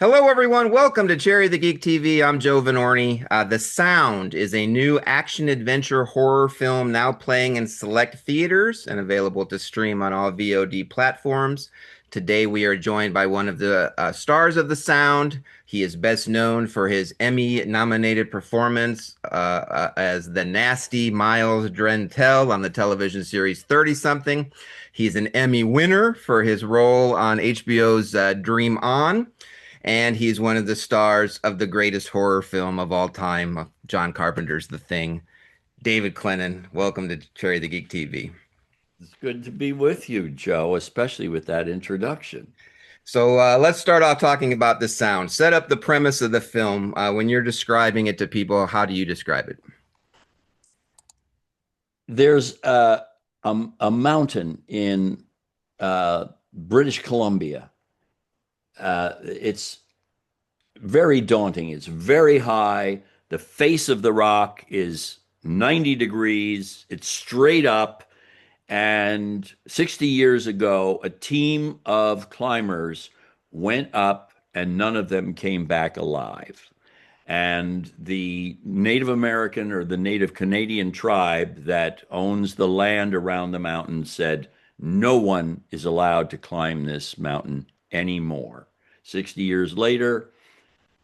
Hello, everyone. Welcome to Cherry the Geek TV. I'm Joe Vanourney. The Sound is a new action adventure horror film now playing in select theaters and available to stream on all VOD platforms. Today, we are joined by one of the stars of The Sound. He is best known for his Emmy-nominated performance as the nasty Miles Drentell on the television series 30-something. He's an Emmy winner for his role on HBO's Dream On. And he's one of the stars of the greatest horror film of all time, John Carpenter's The Thing. David Clennon, welcome to Cherry the Geek TV. It's good to be with you, Joe, especially with that introduction. So let's start off talking about the sound. Set up the premise of the film. When you're describing it to people, how do you describe it? There's a mountain in British Columbia. It's very daunting. It's very high. The face of the rock is 90 degrees. It's straight up. And 60 years ago, a team of climbers went up and none of them came back alive. And the Native American or the Native Canadian tribe that owns the land around the mountain said, no one is allowed to climb this mountain anymore. 60 years later,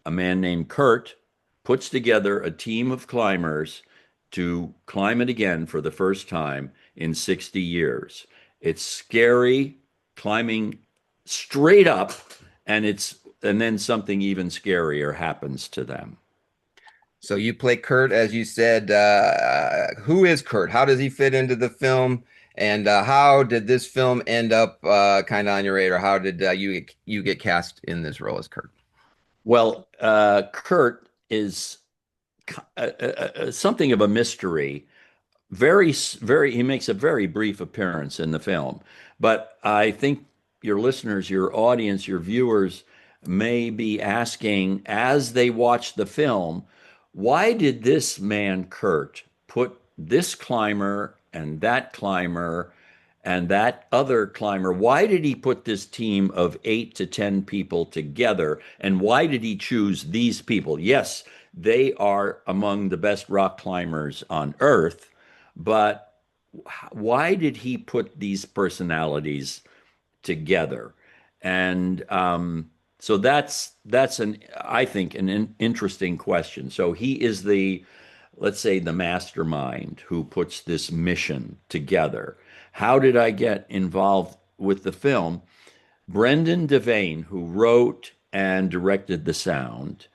a man named Kurt puts together a team of climbers to climb it again for the first time in 60 years. It's scary climbing straight up, and then something even scarier happens to them. So you play Kurt, as you said. Who is Kurt? How does he fit into the film? And how did this film end up kind of on your radar? How did you get cast in this role as Kurt? Well, Kurt is something of a mystery. He makes a very brief appearance in the film, but I think your listeners, your audience, your viewers may be asking as they watch the film, why did this man, Kurt, put this climber and that other climber? Why did he put this team of 8 to 10 people together? And why did he choose these people? Yes, they are among the best rock climbers on earth, but why did he put these personalities together? And so that's an I think interesting question. So he is the, let's say, the mastermind who puts this mission together. How did I get involved with the film? Brendan Devane, who wrote and directed the sound,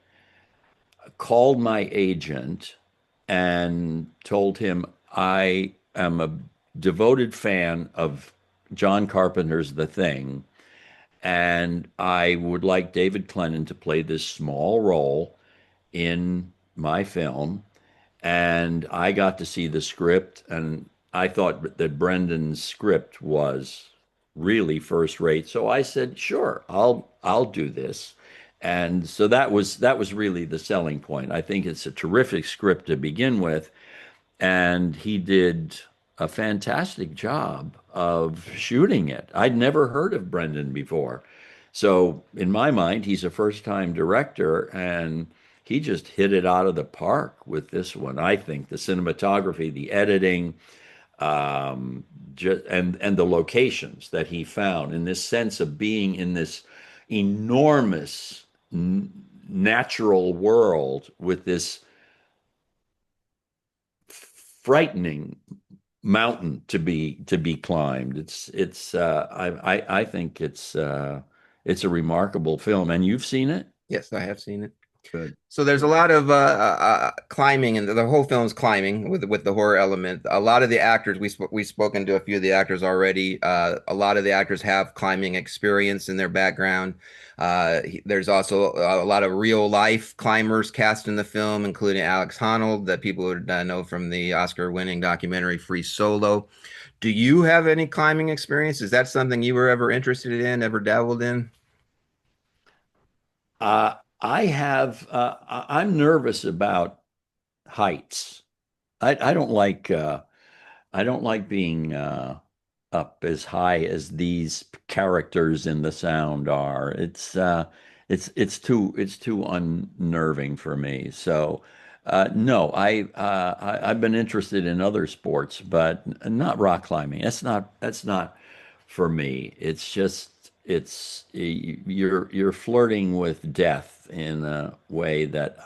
called my agent and told him I am a devoted fan of John Carpenter's The Thing, and I would like David Clennon to play this small role in my film. And I got to see the script, and I thought that Brendan's script was really first rate. So I said, "Sure, I'll do this." And so that was really the selling point. I think it's a terrific script to begin with, and he did a fantastic job of shooting it. I'd never heard of Brendan before. So in my mind, he's a first-time director, and he just hit it out of the park with this one. I think the cinematography, the editing, and the locations that he found, in this sense of being in this enormous natural world with this frightening mountain to be climbed. I think it's a remarkable film, and you've seen it. Yes, I have seen it. Good. So there's a lot of climbing, and the whole film's climbing with the horror element. A lot of the actors we've spoken to a few of the actors already. A lot of the actors have climbing experience in their background. There's also a lot of real life climbers cast in the film, including Alex Honnold, that people would know from the Oscar-winning documentary Free Solo. Do you have any climbing experience? Is that something you were ever interested in, ever dabbled in? I'm nervous about heights. I don't like being up as high as these characters in the sound are. it's too unnerving for me. So no, I've been interested in other sports, but not rock climbing. That's not for me. It's just you're flirting with death in a way that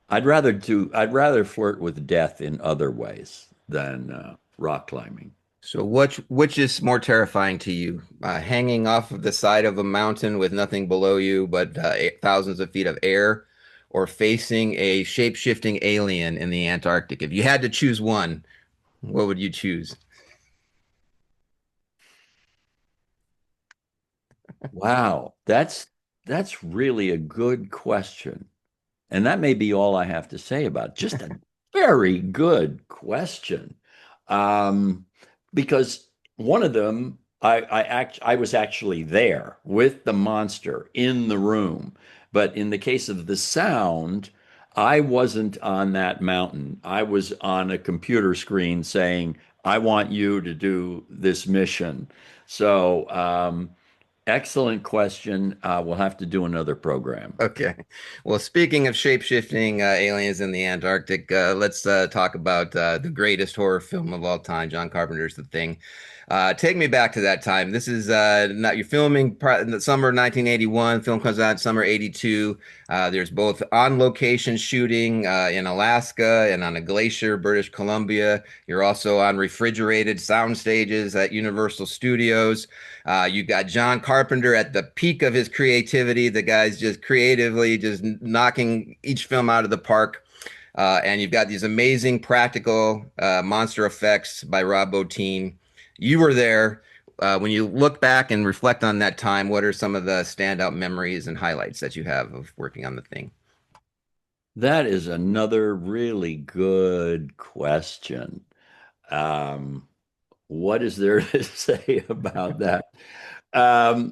I'd rather flirt with death in other ways than rock climbing. So which is more terrifying to you? Hanging off of the side of a mountain with nothing below you but thousands of feet of air, or facing a shape-shifting alien in the Antarctic? If you had to choose one, what would you choose? Wow, that's really a good question. And that may be all I have to say about it. Just a very good question. Um, because one of them, I was actually there with the monster in the room. But in the case of the sound, I wasn't on that mountain. I was on a computer screen saying, I want you to do this mission. So, excellent question. We'll have to do another program. Okay. Well, speaking of shape-shifting aliens in the Antarctic, let's talk about the greatest horror film of all time, John Carpenter's The Thing. Take me back to that time. This is not you're filming in the summer of 1981. Film comes out in summer '82. There's both on-location shooting in Alaska and on a glacier, British Columbia. You're also on refrigerated sound stages at Universal Studios. You got John Carpenter at the peak of his creativity. The guy's just creatively just knocking each film out of the park. And you've got these amazing practical monster effects by Rob Bottin. You were there. When you look back and reflect on that time, what are some of the standout memories and highlights that you have of working on the thing? That is another really good question. Um, what is there to say about that?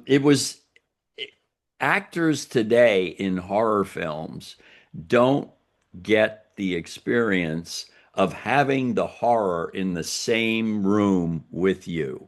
It was actors today in horror films don't get the experience of having the horror in the same room with you.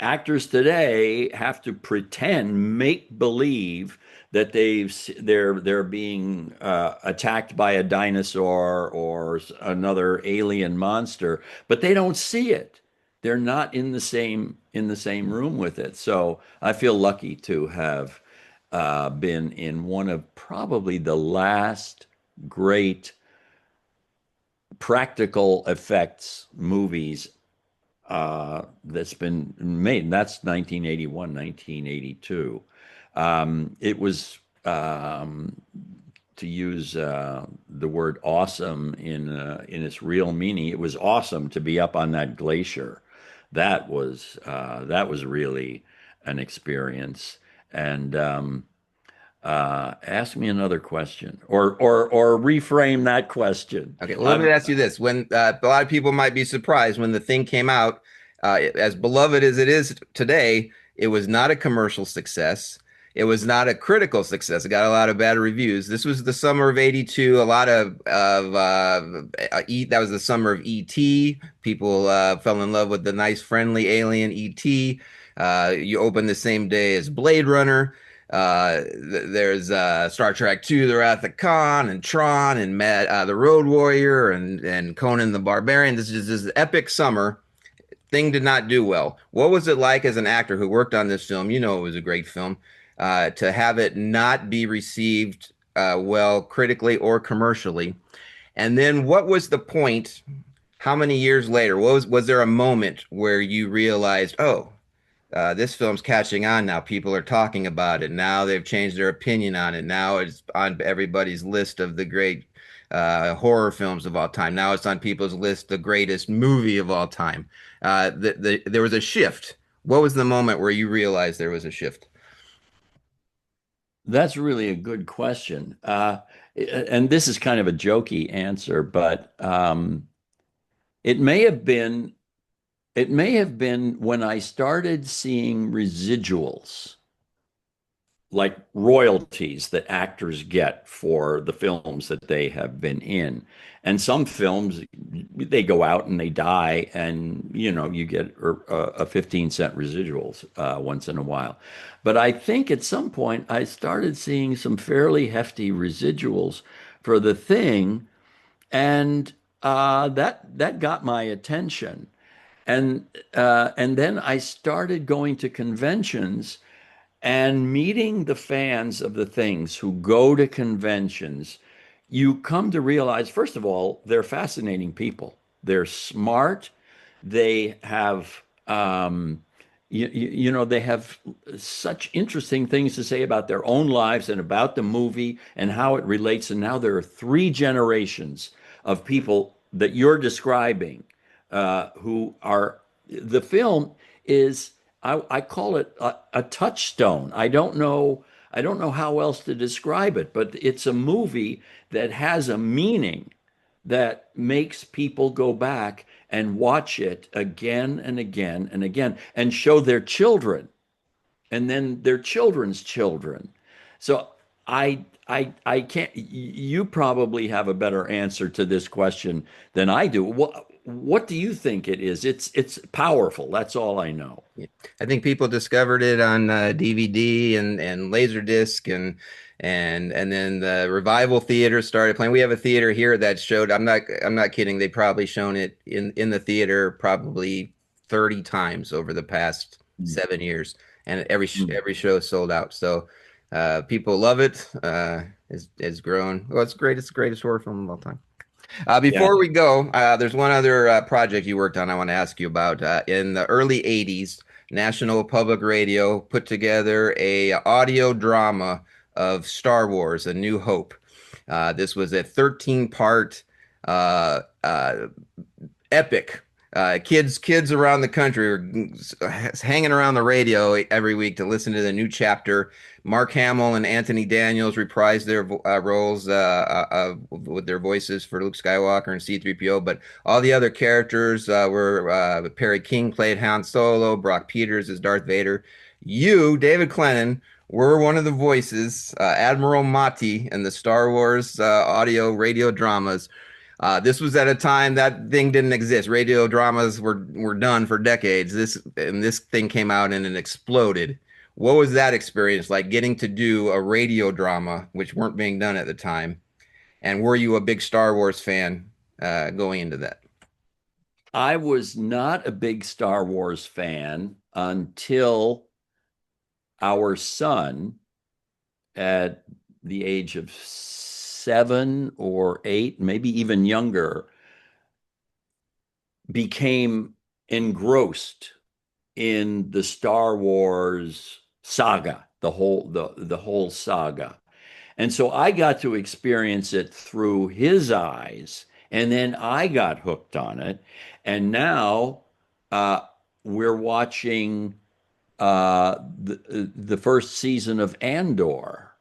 Actors today have to pretend, make believe that they're being attacked by a dinosaur or another alien monster, but they don't see it. They're not in the same room with it. So I feel lucky to have been in one of probably the last great practical effects movies that's been made. And that's 1981, 1982. It was, to use the word awesome in its real meaning, it was awesome to be up on that glacier. That was really an experience. And ask me another question, or reframe that question. Okay, well, let me ask you this. When a lot of people might be surprised when the thing came out, as beloved as it is today, it was not a commercial success. It was not a critical success. It got a lot of bad reviews. This was the summer of '82. A lot of that was the summer of E.T. People fell in love with the nice, friendly alien E.T. You open the same day as Blade Runner. There's Star Trek 2, The Wrath of Khan, and Tron, and the Road Warrior, and Conan the Barbarian. This is this epic summer. Thing did not do well. What was it like as an actor who worked on this film? You know it was a great film. To have it not be received well critically or commercially. And then what was the point? How many years later? Was there a moment where you realized, oh, this film's catching on now. People are talking about it. Now they've changed their opinion on it. Now it's on everybody's list of the great horror films of all time. Now it's on people's list, the greatest movie of all time. There was a shift. What was the moment where you realized there was a shift? That's really a good question. And this is kind of a jokey answer, but it may have been it may have been when I started seeing residuals, like royalties that actors get for the films that they have been in. And some films, they go out and they die, and you get a 15-cent residuals once in a while. But I think at some point I started seeing some fairly hefty residuals for The Thing, and that got my attention. And then I started going to conventions and meeting the fans of the things who go to conventions. You come to realize, first of all, they're fascinating people. They're smart. They have, they have such interesting things to say about their own lives and about the movie and how it relates. And now there are three generations of people that you're describing who are, the film is, I call it a touchstone. I don't know how else to describe it, but it's a movie that has a meaning that makes people go back and watch it again and again and again and show their children and then their children's children. So I can't, you probably have a better answer to this question than I do. What do you think it is? It's powerful. That's all I know. Yeah. I think people discovered it on DVD and Laserdisc and then the revival theater started playing. We have a theater here that showed. I'm not kidding. They probably shown it in the theater probably 30 times over the past Mm. 7 years, and every Mm. every show is sold out. So people love it. It's grown. Well, it's great. It's the greatest horror film of all time. Yeah. Before we go, there's one other project you worked on I want to ask you about. In the early 80s, National Public Radio put together a audio drama of Star Wars: A New Hope. This was a 13-part epic. Kids around the country are hanging around the radio every week to listen to the new chapter. Mark Hamill and Anthony Daniels reprised their roles with their voices for Luke Skywalker and C-3PO, but all the other characters were Perry King played Han Solo, Brock Peters as Darth Vader. You, David Clennon, were one of the voices, Admiral Motti in the Star Wars audio radio dramas. This was at a time that thing didn't exist. Radio dramas were done for decades. This thing came out and it exploded. What was that experience like, getting to do a radio drama, which weren't being done at the time? And were you a big Star Wars fan going into that? I was not a big Star Wars fan until our son, at the age of 7 or 8, maybe even younger, became engrossed in the Star Wars saga, the whole saga. And so I got to experience it through his eyes, and then I got hooked on it. And now uh, we're watching the first season of Andor.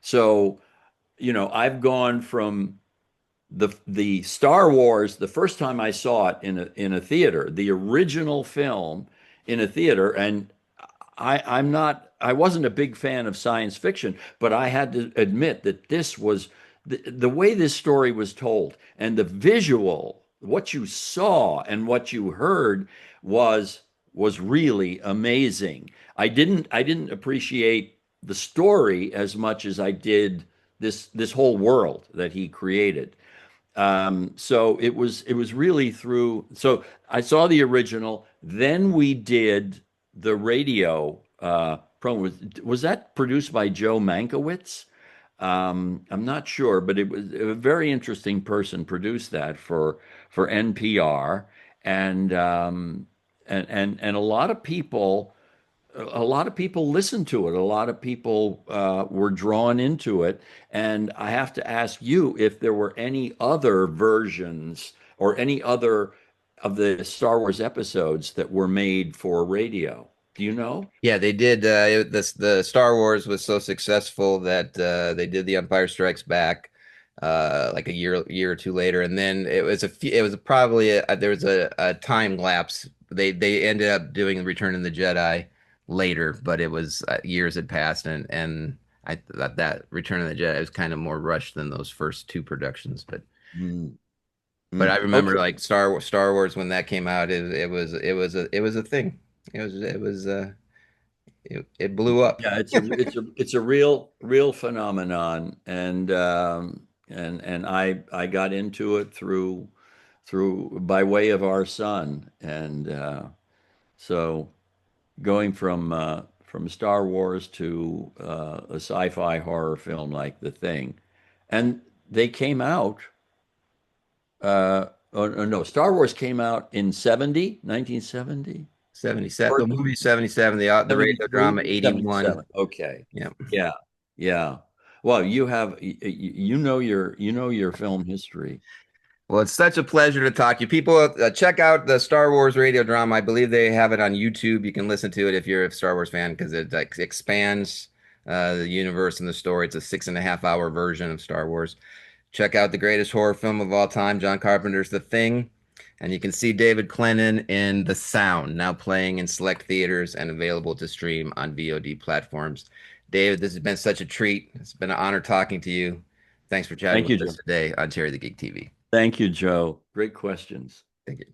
So, I've gone from the Star Wars, the first time I saw it in a theater, the original film in a theater, and I wasn't a big fan of science fiction, but I had to admit that this was the way this story was told and the visual, what you saw and what you heard was really amazing. I didn't appreciate the story as much as I did this whole world that he created. So it was really through. So I saw the original. Then we did the radio promo. Was that produced by Joe Mankiewicz? I'm not sure, but it was a very interesting person produced that for NPR, and and a lot of people listened to it. A lot of people were drawn into it. And I have to ask you if there were any other versions or any other of the Star Wars episodes that were made for radio. Do you know? Yeah, they did. The Star Wars was so successful that they did The Empire Strikes Back like a year or two later, and then it was probably there was a time lapse. They ended up doing Return of the Jedi later, but it was years had passed, and I thought that Return of the Jedi was kind of more rushed than those first two productions. Mm, But I mm. remember Okay. like Star Wars when that came out, it was a thing. It blew up. Yeah, it's a real phenomenon, and I got into it through by way of our son, and so going from Star Wars to a sci-fi horror film like The Thing, and they came out. Oh, no, Star Wars came out in 1970. 77. The movie 77, the radio drama 73, 81. 77. Okay. Yeah. Yeah. Yeah. Well, you know your film history. Well, it's such a pleasure to talk to you. People, check out the Star Wars radio drama. I believe they have it on YouTube. You can listen to it if you're a Star Wars fan because it like expands the universe and the story. It's a 6.5 hour version of Star Wars. Check out the greatest horror film of all time, John Carpenter's The Thing. And you can see David Clennon in The Sound, now playing in select theaters and available to stream on VOD platforms. David, this has been such a treat. It's been an honor talking to you. Thanks for chatting Thank with you, us Joe. today on Cherry the Geek TV. Thank you, Joe. Great questions. Thank you.